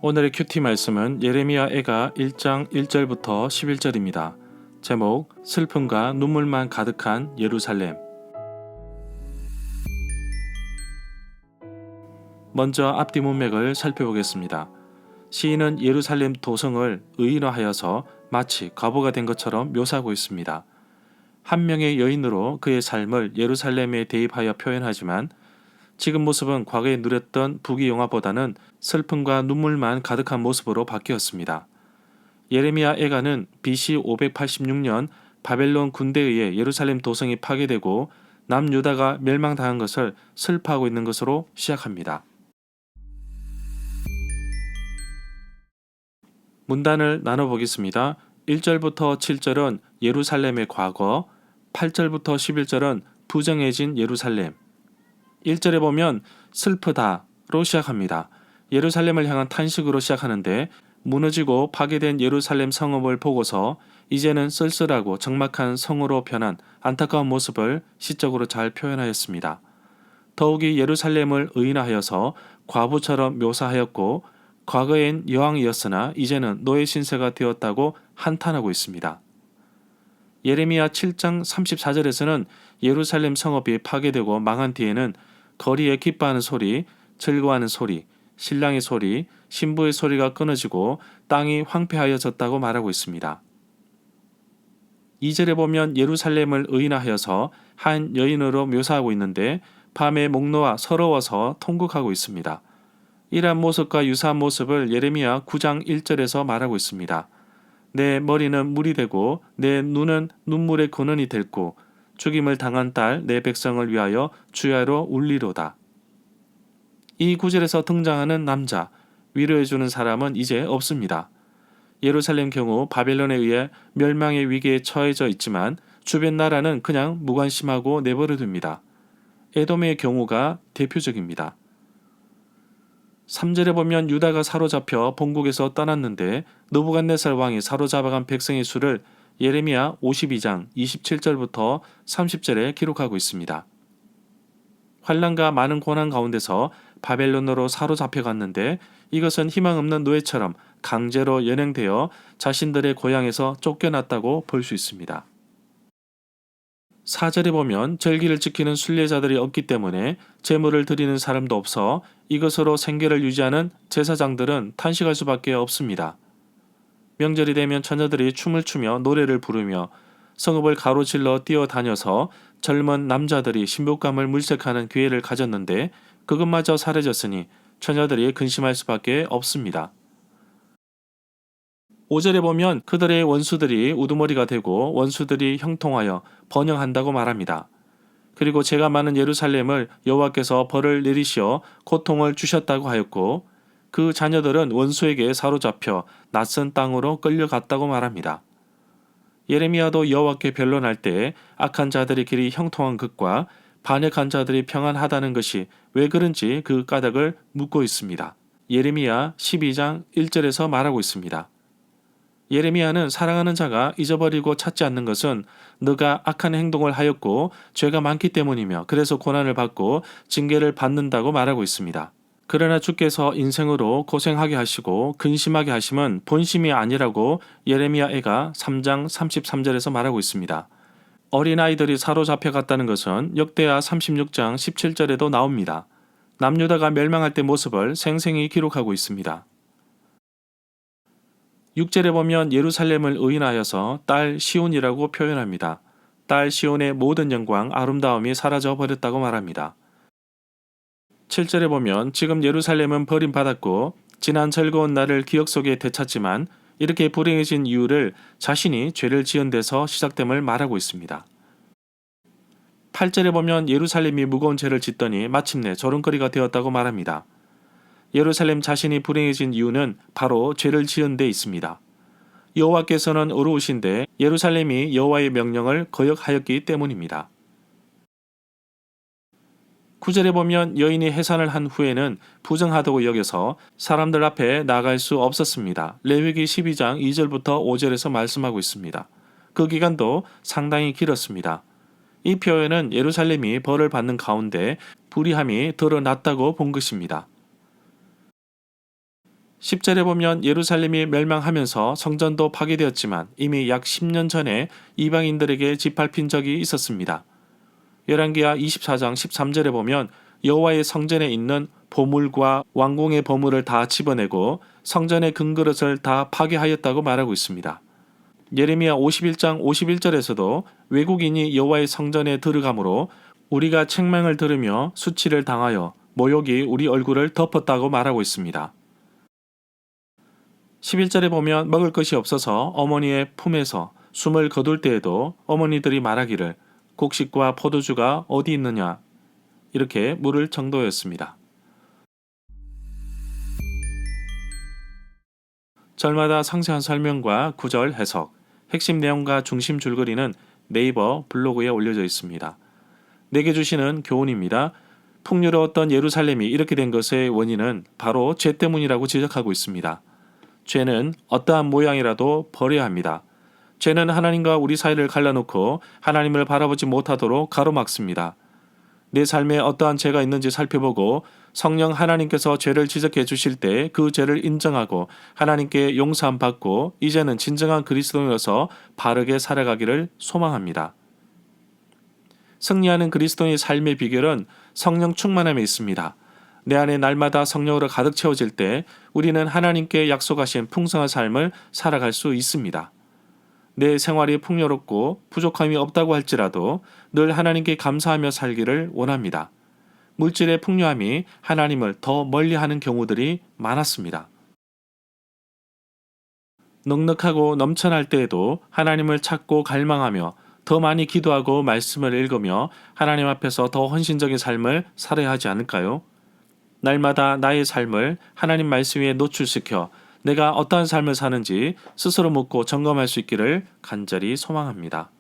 오늘의 큐티 말씀은 예레미야 애가 1장 1절부터 11절입니다. 제목 슬픔과 눈물만 가득한 예루살렘. 먼저 앞뒤 문맥을 살펴보겠습니다. 시인은 예루살렘 도성을 의인화하여서 마치 과부가 된 것처럼 묘사하고 있습니다. 한 명의 여인으로 그의 삶을 예루살렘에 대입하여 표현하지만 지금 모습은 과거에 누렸던 부귀영화보다는 슬픔과 눈물만 가득한 모습으로 바뀌었습니다. 예레미야 애가는 BC 586년 바벨론 군대에 의해 예루살렘 도성이 파괴되고 남유다가 멸망당한 것을 슬퍼하고 있는 것으로 시작합니다. 문단을 나눠보겠습니다. 1절부터 7절은 예루살렘의 과거, 8절부터 11절은 부정해진 예루살렘. 1절에 보면 슬프다로 시작합니다. 예루살렘을 향한 탄식으로 시작하는데 무너지고 파괴된 예루살렘 성읍을 보고서 이제는 쓸쓸하고 적막한 성으로 변한 안타까운 모습을 시적으로 잘 표현하였습니다. 더욱이 예루살렘을 의인화하여서 과부처럼 묘사하였고 과거엔 여왕이었으나 이제는 노예 신세가 되었다고 한탄하고 있습니다. 예레미야 7장 34절에서는 예루살렘 성읍이 파괴되고 망한 뒤에는 거리에 기뻐하는 소리, 즐거워하는 소리, 신랑의 소리, 신부의 소리가 끊어지고 땅이 황폐하여졌다고 말하고 있습니다. 2절에 보면 예루살렘을 의인화하여서 한 여인으로 묘사하고 있는데 밤에 목 놓아 서러워서 통곡하고 있습니다. 이러한 모습과 유사한 모습을 예레미야 9장 1절에서 말하고 있습니다. 내 머리는 물이 되고 내 눈은 눈물의 근원이 됐고 죽임을 당한 딸 내 백성을 위하여 주야로 울리로다. 이 구절에서 등장하는 남자, 위로해주는 사람은 이제 없습니다. 예루살렘 경우 바벨론에 의해 멸망의 위기에 처해져 있지만 주변 나라는 그냥 무관심하고 내버려둡니다. 에돔의 경우가 대표적입니다. 3절에 보면 유다가 사로잡혀 본국에서 떠났는데 느부갓네살 왕이 사로잡아간 백성의 수를 예레미야 52장 27절부터 30절에 기록하고 있습니다. 환난과 많은 고난 가운데서 바벨론으로 사로잡혀갔는데 이것은 희망 없는 노예처럼 강제로 연행되어 자신들의 고향에서 쫓겨났다고 볼 수 있습니다. 4절에 보면 절기를 지키는 순례자들이 없기 때문에 제물을 드리는 사람도 없어 이것으로 생계를 유지하는 제사장들은 탄식할 수밖에 없습니다. 명절이 되면 처녀들이 춤을 추며 노래를 부르며 성읍을 가로질러 뛰어다녀서 젊은 남자들이 신부감을 물색하는 기회를 가졌는데 그것마저 사라졌으니 처녀들이 근심할 수밖에 없습니다. 5절에 보면 그들의 원수들이 우두머리가 되고 원수들이 형통하여 번영한다고 말합니다. 그리고 죄가 많은 예루살렘을 여호와께서 벌을 내리시어 고통을 주셨다고 하였고 그 자녀들은 원수에게 사로잡혀 낯선 땅으로 끌려갔다고 말합니다. 예레미야도 여호와께 변론할 때 악한 자들의 길이 형통한 것과 반역한 자들이 평안하다는 것이 왜 그런지 그 까닭을 묻고 있습니다. 예레미야 12장 1절에서 말하고 있습니다. 예레미야는 사랑하는 자가 잊어버리고 찾지 않는 것은 너가 악한 행동을 하였고 죄가 많기 때문이며 그래서 고난을 받고 징계를 받는다고 말하고 있습니다. 그러나 주께서 인생으로 고생하게 하시고 근심하게 하심은 본심이 아니라고 예레미야 애가 3장 33절에서 말하고 있습니다. 어린아이들이 사로잡혀갔다는 것은 역대하 36장 17절에도 나옵니다. 남유다가 멸망할 때 모습을 생생히 기록하고 있습니다. 6절에 보면 예루살렘을 의인하여서 딸 시온이라고 표현합니다. 딸 시온의 모든 영광, 아름다움이 사라져 버렸다고 말합니다. 7절에 보면 지금 예루살렘은 버림받았고 지난 즐거운 날을 기억 속에 되찾지만 이렇게 불행해진 이유를 자신이 죄를 지은 데서 시작됨을 말하고 있습니다. 8절에 보면 예루살렘이 무거운 죄를 짓더니 마침내 조롱거리가 되었다고 말합니다. 예루살렘 자신이 불행해진 이유는 바로 죄를 지은 데 있습니다. 여호와께서는 어루우신데 예루살렘이 여호와의 명령을 거역하였기 때문입니다. 9절에 보면 여인이 해산을 한 후에는 부정하다고 여겨서 사람들 앞에 나갈 수 없었습니다. 레위기 12장 2절부터 5절에서 말씀하고 있습니다. 그 기간도 상당히 길었습니다. 이 표현은 예루살렘이 벌을 받는 가운데 불의함이 드러났다고 본 것입니다. 10절에 보면 예루살렘이 멸망하면서 성전도 파괴되었지만 이미 약 10년 전에 이방인들에게 짓밟힌 적이 있었습니다. 열왕기하 24장 13절에 보면 여호와의 성전에 있는 보물과 왕궁의 보물을 다 집어내고 성전의 금그릇을 다 파괴하였다고 말하고 있습니다. 예레미야 51장 51절에서도 외국인이 여호와의 성전에 들어가므로 우리가 책망을 들으며 수치를 당하여 모욕이 우리 얼굴을 덮었다고 말하고 있습니다. 11절에 보면 먹을 것이 없어서 어머니의 품에서 숨을 거둘 때에도 어머니들이 말하기를 곡식과 포도주가 어디 있느냐 이렇게 물을 정도였습니다. 절마다 상세한 설명과 구절 해석, 핵심 내용과 중심 줄거리는 네이버 블로그에 올려져 있습니다. 내게 주시는 교훈입니다. 풍요로웠던 예루살렘이 이렇게 된 것의 원인은 바로 죄 때문이라고 지적하고 있습니다. 죄는 어떠한 모양이라도 버려야 합니다. 죄는 하나님과 우리 사이를 갈라놓고 하나님을 바라보지 못하도록 가로막습니다. 내 삶에 어떠한 죄가 있는지 살펴보고 성령 하나님께서 죄를 지적해 주실 때 그 죄를 인정하고 하나님께 용서함 받고 이제는 진정한 그리스도인으로서 바르게 살아가기를 소망합니다. 승리하는 그리스도인의 삶의 비결은 성령 충만함에 있습니다. 내 안에 날마다 성령으로 가득 채워질 때 우리는 하나님께 약속하신 풍성한 삶을 살아갈 수 있습니다. 내 생활이 풍요롭고 부족함이 없다고 할지라도 늘 하나님께 감사하며 살기를 원합니다. 물질의 풍요함이 하나님을 더 멀리하는 경우들이 많았습니다. 넉넉하고 넘쳐날 때에도 하나님을 찾고 갈망하며 더 많이 기도하고 말씀을 읽으며 하나님 앞에서 더 헌신적인 삶을 살아야 하지 않을까요? 날마다 나의 삶을 하나님 말씀 위에 노출시켜 내가 어떠한 삶을 사는지 스스로 묻고 점검할 수 있기를 간절히 소망합니다.